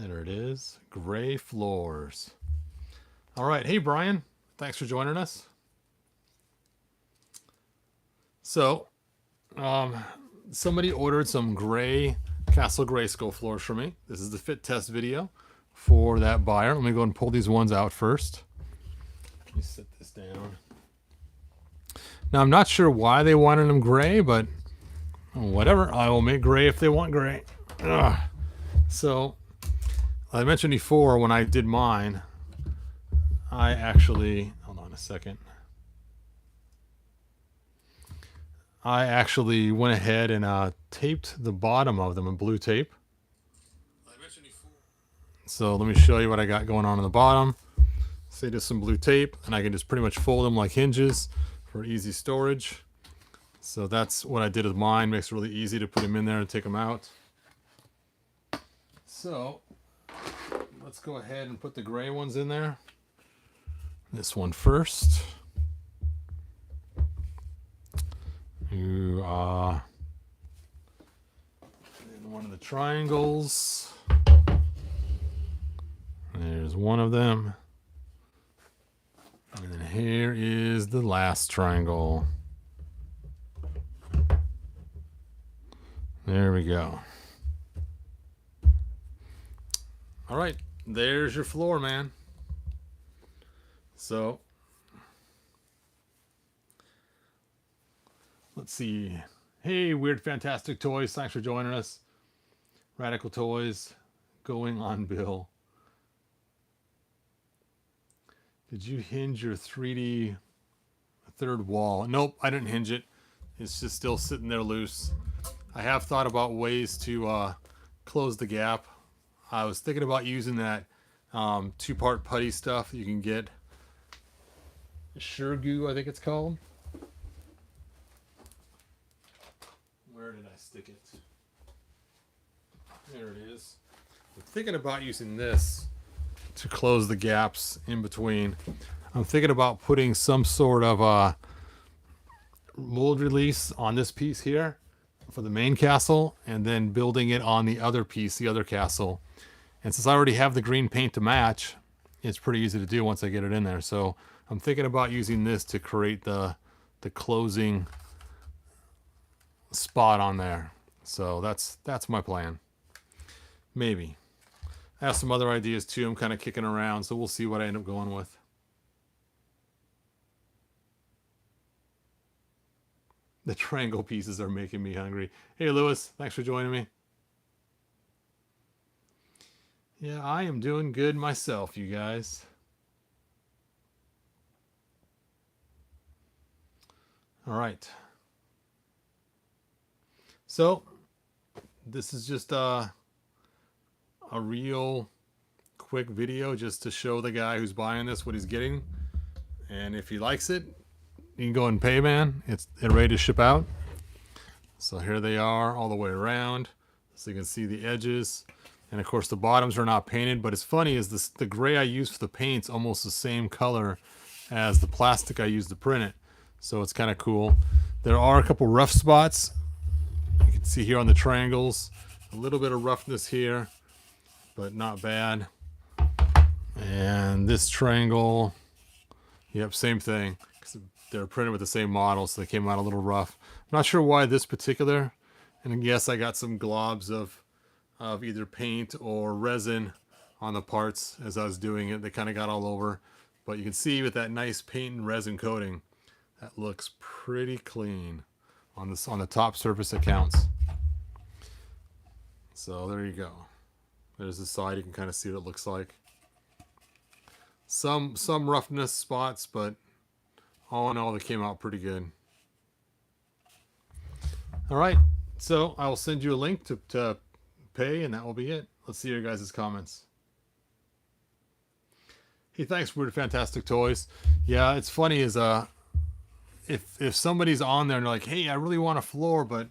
There it is. Gray floors. All right. Hey, Brian. Thanks for joining us. So, um, somebody ordered some gray Castle Grayskull floors for me. This is the fit test video for that buyer. Let me go and pull these ones out first. Let me set this down. Now, I'm not sure why they wanted them gray, but whatever. I will make gray if they want gray. Ugh. So, I mentioned before when I did mine, I actually, hold on a second. I actually went ahead and taped the bottom of them in blue tape. So let me show you what I got going on the bottom. Say just some blue tape, and I can just pretty much fold them like hinges for easy storage. So that's what I did with mine. Makes it really easy to put them in there and take them out. So let's go ahead and put the gray ones in there. This one first. And one of the triangles. There's one of them. And then here is the last triangle. There we go. All right, there's your floor, man. So let's see. Hey, Weird Fantastic Toys, thanks for joining us. Radical Toys, going on Bill. Did you hinge your 3D third wall? Nope, I didn't hinge it. It's just still sitting there loose. I have thought about ways to close the gap. I was thinking about using that two-part putty stuff you can get. Goo, I think it's called. Where did I stick it? There it is. I'm thinking about using this to close the gaps in between. I'm thinking about putting some sort of mold release on this piece here for the main castle, and then building it on the other piece, the other castle. And since I already have the green paint to match, it's pretty easy to do once I get it in there. So I'm thinking about using this to create the closing spot on there. So that's my plan. Maybe. I have some other ideas too. I'm kind of kicking around, so we'll see what I end up going with. The triangle pieces are making me hungry. Hey, Lewis, thanks for joining me. Yeah, I am doing good myself, you guys. All right. So, this is just a real quick video just to show the guy who's buying this what he's getting. And if he likes it, you can go and pay, man. It's ready to ship out. So here they are all the way around. So you can see the edges. And of course the bottoms are not painted, but it's funny is this, the gray I use for the paint's almost the same color as the plastic I use to print it. So it's kind of cool. There are a couple rough spots. You can see here on the triangles, a little bit of roughness here, but not bad. And this triangle, yep, same thing. They're printed with the same model, so they came out a little rough. I'm not sure why this particular, and yes, I got some globs of either paint or resin on the parts as I was doing it. They kind of got all over, but you can see with that nice paint and resin coating, that looks pretty clean on this, on the top surface it counts. So there you go. There's the side. You can kind of see what it looks like. Some roughness spots, but all in all, they came out pretty good. All right, so I will send you a link to pay, and that will be it. Let's see your guys' comments. Hey, thanks, Weird Fantastic Toys. Yeah, it's funny is if somebody's on there and they're like, hey, I really want a floor, but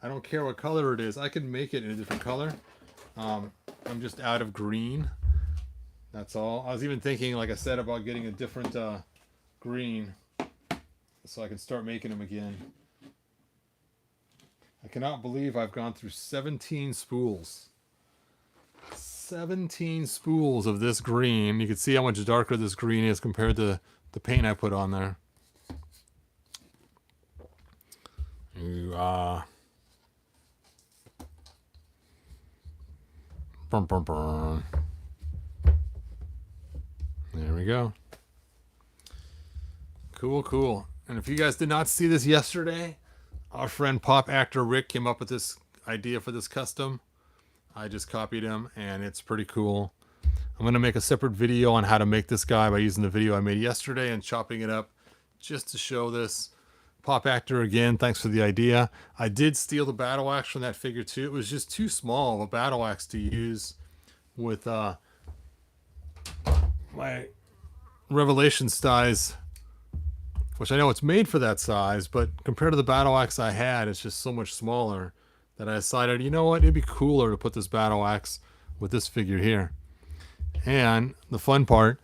I don't care what color it is, I can make it in a different color. I'm just out of green. That's all. I was even thinking, like I said, about getting a different green so I can start making them again. I cannot believe I've gone through 17 spools. 17 spools of this green. You can see how much darker this green is compared to the paint I put on there. There we go. Cool, cool. And if you guys did not see this yesterday, our friend Pop Actor Rick came up with this idea for this custom. I just copied him, and it's pretty cool. I'm going to make a separate video on how to make this guy by using the video I made yesterday and chopping it up just to show this. Pop Actor, again, thanks for the idea. I did steal the battle axe from that figure too. It was just too small of a battle axe to use with my Revelation size, which I know it's made for that size, but compared to the battle axe I had, it's just so much smaller that I decided, you know what, it'd be cooler to put this battle axe with this figure here. And the fun part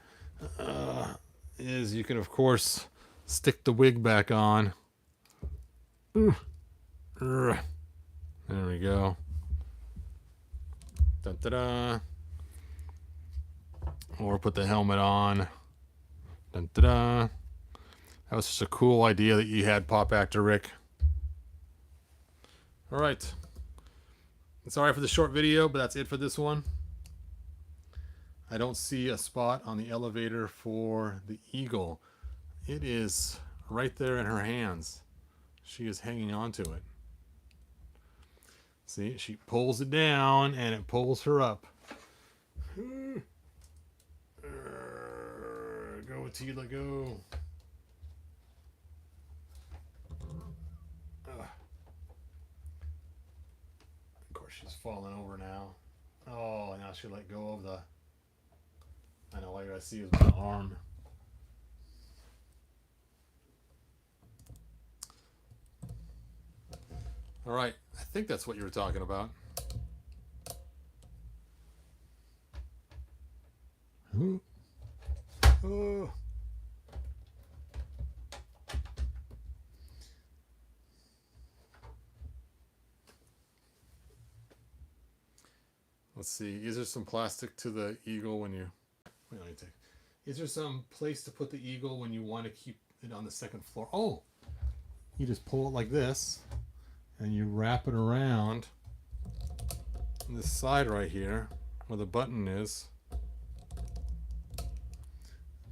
is you can, of course, stick the wig back on. There we go. Da-da-da. Or put the helmet on. Da-da-da. That was such a cool idea that you had, Pop Actor Rick. All right. Sorry for the short video, but that's it for this one. I don't see a spot on the elevator for the eagle. It is right there in her hands. She is hanging on to it. See, she pulls it down and it pulls her up. Go, Tila, go. Of course, she's falling over now. Oh, now she let go of the... I know, all I see is my arm. All right, I think that's what you were talking about. Ooh. Oh. Let's see. Is there some plastic to the eagle when you... Wait, let me take... Is there some place to put the eagle when you want to keep it on the second floor? Oh! You just pull it like this, and you wrap it around this side right here, where the button is.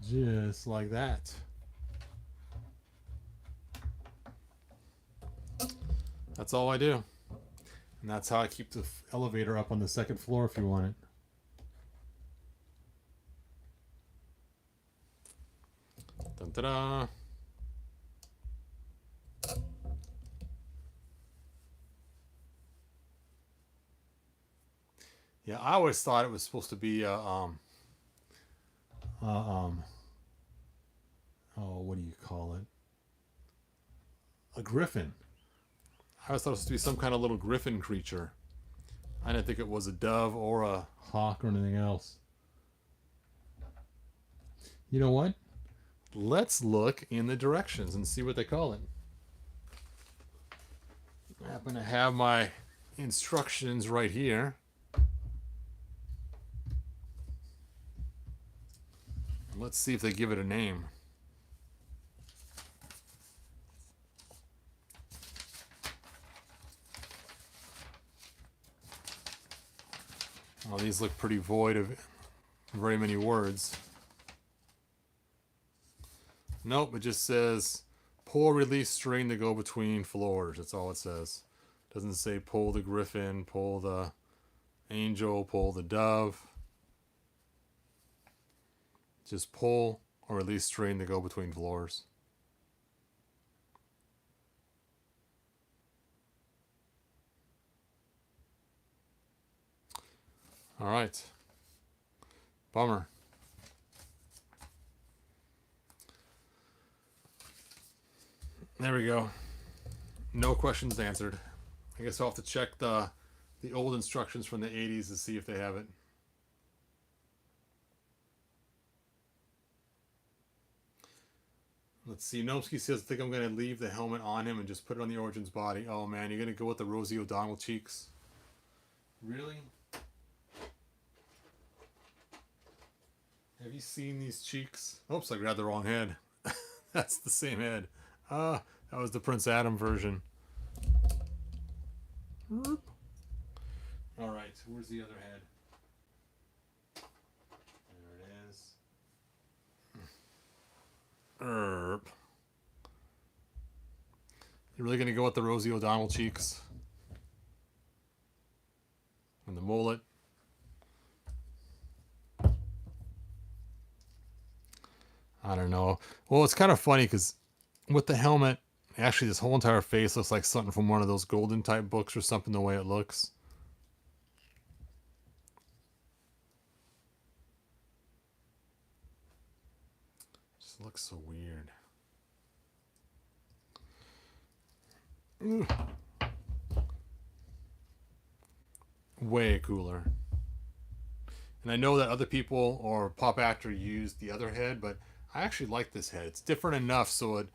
Just like that. That's all I do. And that's how I keep the elevator up on the second floor if you want it. Dun-da-da. Yeah, I always thought it was supposed to be oh, what do you call it? A griffin. I always thought it was supposed to be some kind of little griffin creature. I didn't think it was a dove or a hawk or anything else. You know what? Let's look in the directions and see what they call it. I happen to have my instructions right here. Let's see if they give it a name. Oh, these look pretty void of very many words. Nope, it just says pull, release string to go between floors. That's all it says. It doesn't say pull the griffin, pull the angel, pull the dove. Just pull or release string to go between floors. All right. Bummer. There we go. No questions answered. I guess I'll have to check the old instructions from the 80s to see if they have it. Let's see. Nomsky says, I think I'm going to leave the helmet on him and just put it on the Origin's body. Oh, man. You're going to go with the Rosie O'Donnell cheeks? Really? Have you seen these cheeks? Oops, I grabbed the wrong head. That's the same head. That was the Prince Adam version. All right, where's the other head? There it is. You really gonna go with the Rosie O'Donnell cheeks? And the mullet? I don't know. Well, it's kind of funny because with the helmet, actually this whole entire face looks like something from one of those golden type books or something, the way it looks. It just looks so weird. Ooh. Way cooler. And I know that other people or pop actor used the other head, but I actually like this head. It's different enough so it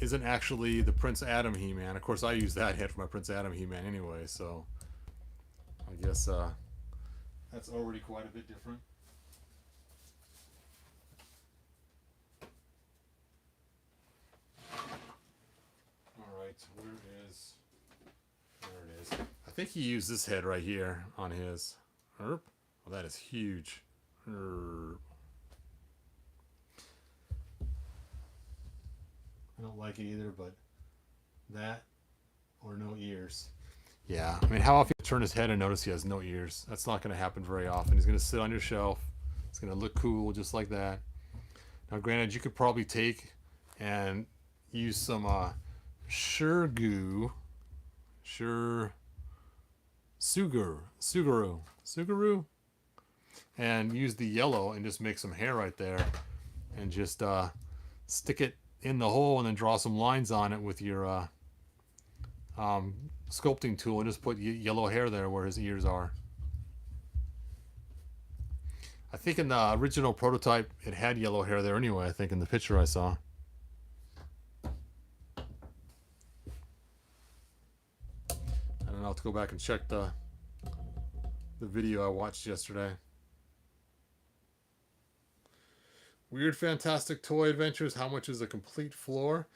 isn't actually the Prince Adam He-Man. Of course, I use that head for my Prince Adam He-Man anyway, so I guess that's already quite a bit different. Alright, there it is. I think he used this head right here on his. Well, that is huge. I don't like it either, but that or no ears. Yeah, I mean, how often you turn his head and notice he has no ears? That's not going to happen very often. He's going to sit on your shelf. It's going to look cool just like that. Now, granted, you could probably take and use some Suguru, and use the yellow and just make some hair right there, and just stick it in the hole and then draw some lines on it with your sculpting tool and just put yellow hair there where his ears are. I think in the original prototype it had yellow hair there anyway, I think in the picture I saw. I don't know, I'll have to go back and check the video I watched yesterday. Weird Fantastic Toy Adventures. How much is a complete floor?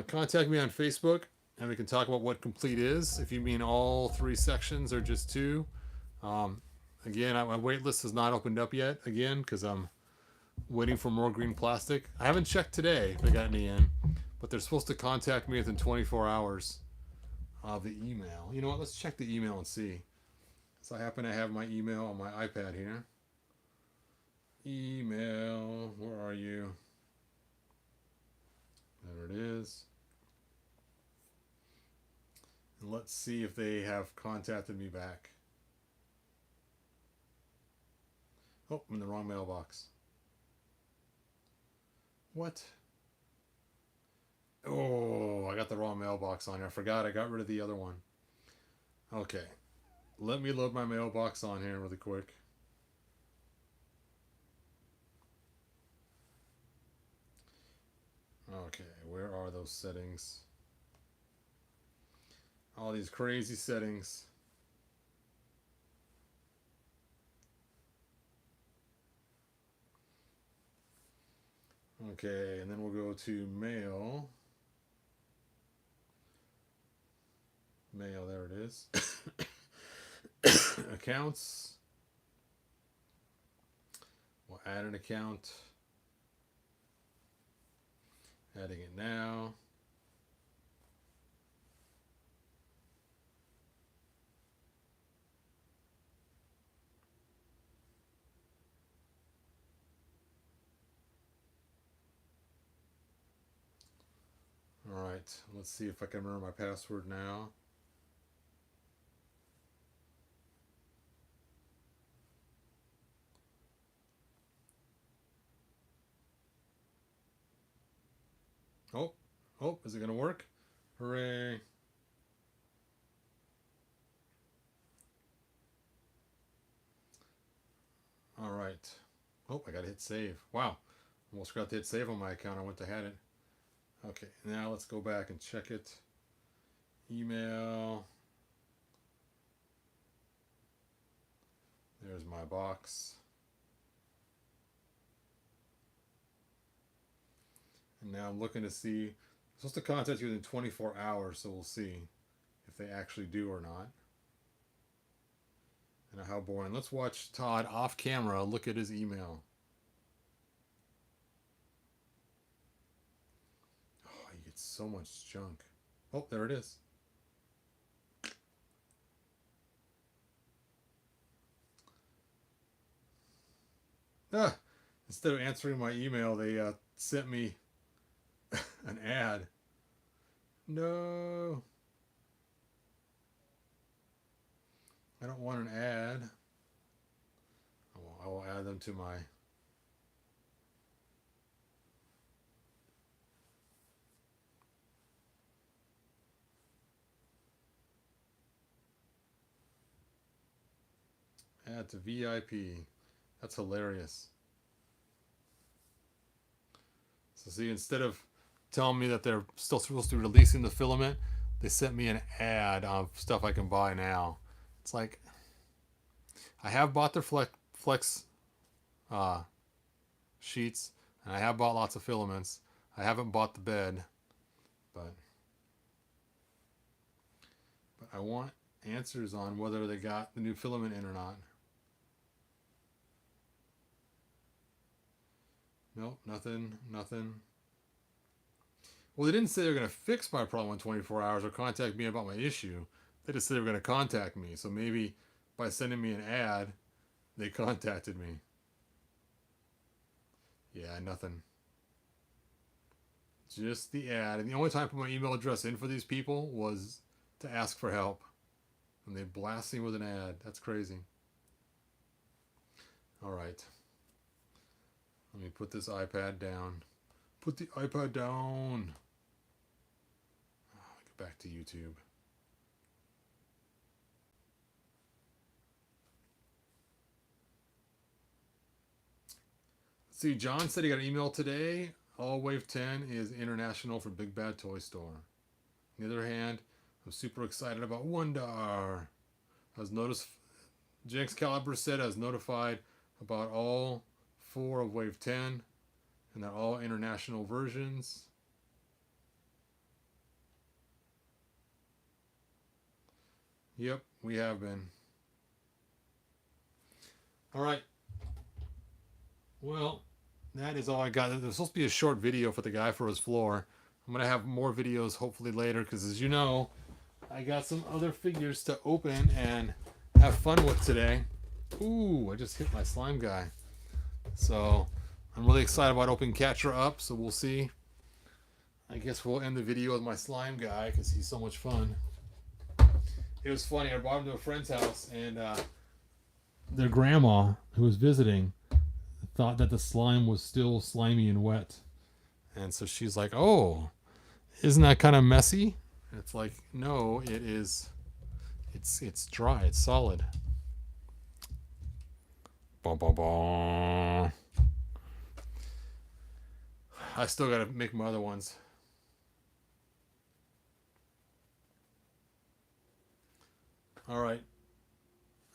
Contact me on Facebook and we can talk about what complete is. If you mean all 3 sections or just 2. Again, my wait list has not opened up yet, again, because I'm waiting for more green plastic. I haven't checked today if they got any in, but they're supposed to contact me within 24 hours of the email. You know what? Let's check the email and see. So I happen to have my email on my iPad here. Email, where are you? There it is. And let's see if they have contacted me back. Oh, I'm in the wrong mailbox. What? Oh, I got the wrong mailbox on here. I forgot I got rid of the other one. Okay. Let me load my mailbox on here really quick. Okay, where are those settings? All these crazy settings. Okay, and then we'll go to mail. Mail, there it is. Accounts. We'll add an account. Adding it now. All right, let's see if I can remember my password now. Oh, is it going to work? Hooray. All right. Oh, I got to hit save. Wow. Almost forgot to hit save on my account. I went to had it. Okay, now let's go back and check it. Email. There's my box. And now I'm looking to see. I'm supposed to contact you within 24 hours, so we'll see if they actually do or not. And how boring. Let's watch Todd off camera look at his email. Oh, he gets so much junk. Oh, there it is. Ah, instead of answering my email, they sent me an ad. No. I don't want an ad. I will add them to my... Add to VIP. That's hilarious. So see, instead of telling me that they're still supposed to be releasing the filament, they sent me an ad of stuff I can buy now. It's like, I have bought their flex sheets, and I have bought lots of filaments. I haven't bought the bed, but I want answers on whether they got the new filament in or not. Nope, nothing. Well, they didn't say they were going to fix my problem in 24 hours or contact me about my issue. They just said they were going to contact me. So maybe by sending me an ad, they contacted me. Yeah, nothing. Just the ad. And the only time I put my email address in for these people was to ask for help. And they blast me with an ad. That's crazy. All right. Let me put this iPad down. Put the iPad down. Get back to YouTube. Let's see, John said he got an email today. All Wave 10 is international for Big Bad Toy Store. On the other hand, I'm super excited about Wondar. I was noticed. Jenks Caliber said I was notified about all 4 of Wave 10, and they're all international versions. Yep, we have been. All right. Well, that is all I got. There's supposed to be a short video for the guy for his floor. I'm going to have more videos hopefully later because, as you know, I got some other figures to open and have fun with today. Ooh, I just hit my slime guy. So I'm really excited about opening Catcher up, so we'll see. I guess we'll end the video with my slime guy because he's so much fun. It was funny. I brought him to a friend's house, and their grandma, who was visiting, thought that the slime was still slimy and wet. And so she's like, oh, isn't that kind of messy? And it's like, no, it is. It's dry. It's solid. Bah, bah, bah. I still gotta make my other ones. All right.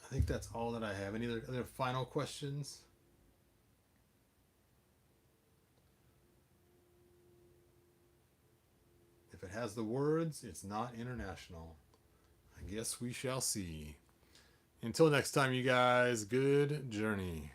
I think that's all that I have. Any other final questions? If it has the words, it's not international. I guess we shall see. Until next time, you guys, good journey.